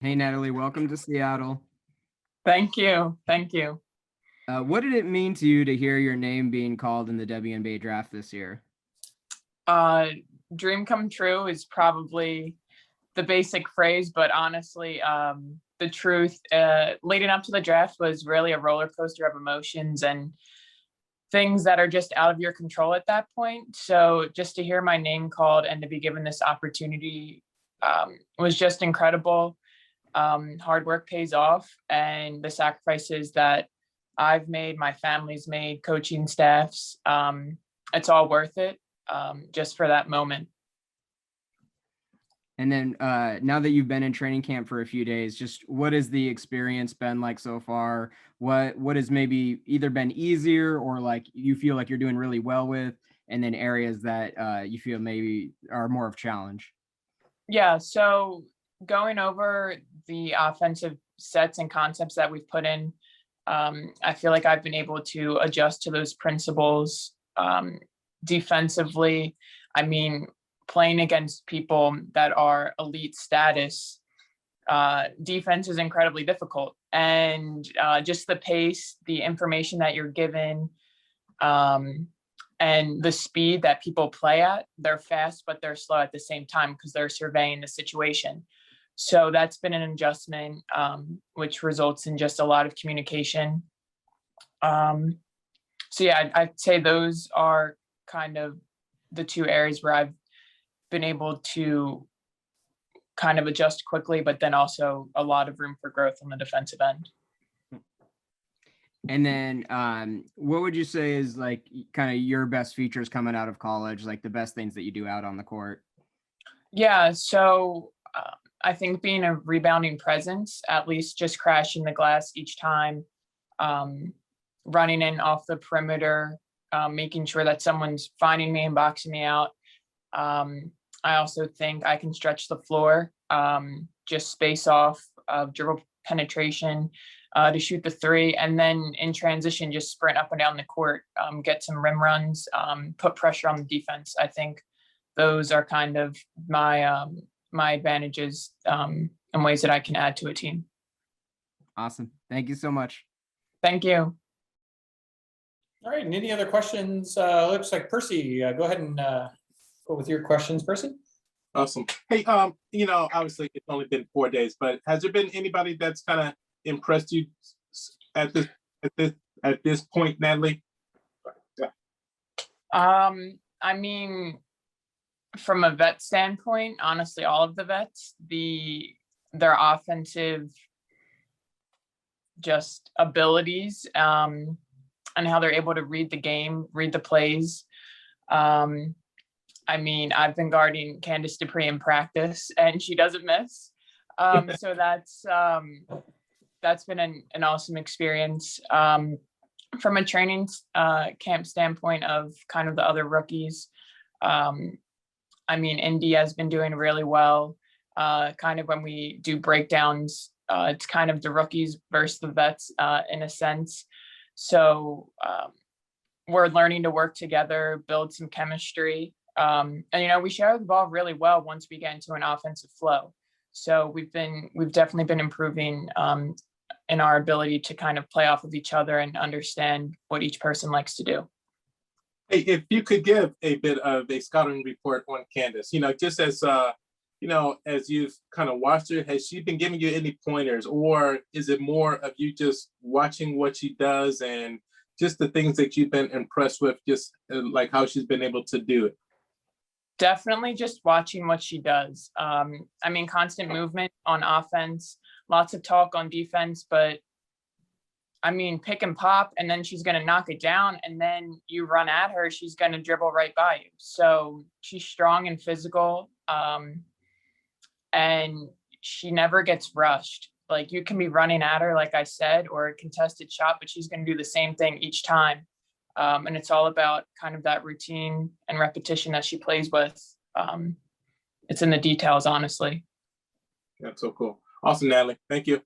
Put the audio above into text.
Hey, Natalie, welcome to Seattle. Thank you. Thank you. What did it mean to you to hear your name being called in the WNBA draft this year? Uh, Dream come true is probably the basic phrase, but honestly, the truth leading up to the draft was really a roller coaster of emotions and things that are just out of your control at that point. So just to hear my name called and to be given this opportunity was just incredible. Hard work pays off, and the sacrifices that I've made, my family's made, coaching staffs, it's all worth it just for that moment. And then now that you've been in training camp for a few days, just what has the experience been like so far? What has maybe either been easier or like you feel like you're doing really well with, and then areas that you feel maybe are more of a challenge? Yeah, so going over the offensive sets and concepts that we've put in, I feel like I've been able to adjust to those principles defensively. I mean, playing against people that are elite status, defense is incredibly difficult. And just the pace, the information that you're given, um, and the speed that people play at, they're fast, but they're slow at the same time because they're surveying the situation. So that's been an adjustment, which results in just a lot of communication. So yeah, I'd say those are kind of the two areas where I've been able to kind of adjust quickly, but then also a lot of room for growth on the defensive end. And then what would you say is like kind of your best features coming out of college, like the best things that you do out on the court? Yeah, so I think being a rebounding presence, at least just crashing the glass each time, running in off the perimeter, making sure that someone's finding me and boxing me out. I also think I can stretch the floor, just space off, dribble penetration to shoot the three, and then in transition, just sprint up and down the court, get some rim runs, put pressure on the defense. I think those are kind of my advantages and ways that I can add to a team. Awesome. Thank you so much. Thank you. All right, and any other questions? Looks like Percy, go ahead and go with your questions, Percy. Awesome. Hey, obviously it's only been 4 days, but has there been anybody that's kind of impressed you at this point, Natalie? I mean, from a vet standpoint, honestly, all of the vets, their offensive just abilities, and how they're able to read the game, read the plays. I mean, I've been guarding Candace Dupree in practice, and she doesn't miss. So that's been an awesome experience. From a training camp standpoint of kind of the other rookies, I mean, Indy has been doing really well. Kind of when we do breakdowns, it's kind of the rookies versus the vets in a sense. So we're learning to work together, build some chemistry. And we share the ball really well once we get into an offensive flow. So we've definitely been improving in our ability to kind of play off of each other and understand what each person likes to do. Hey, if you could give a bit of a scouting report on Candace, just as as you've kind of watched her, has she been giving you any pointers, or is it more of you just watching what she does and just the things that you've been impressed with, just like how she's been able to do it? Definitely just watching what she does. I mean, constant movement on offense, lots of talk on defense, but I mean, pick and pop, and then she's going to knock it down, and then you run at her, she's going to dribble right by you. So she's strong and physical, and she never gets rushed. Like, you can be running at her, like I said, or a contested shot, but she's going to do the same thing each time. And it's all about kind of that routine and repetition that she plays with. It's in the details, honestly. That's so cool. Awesome, Natalie. Thank you.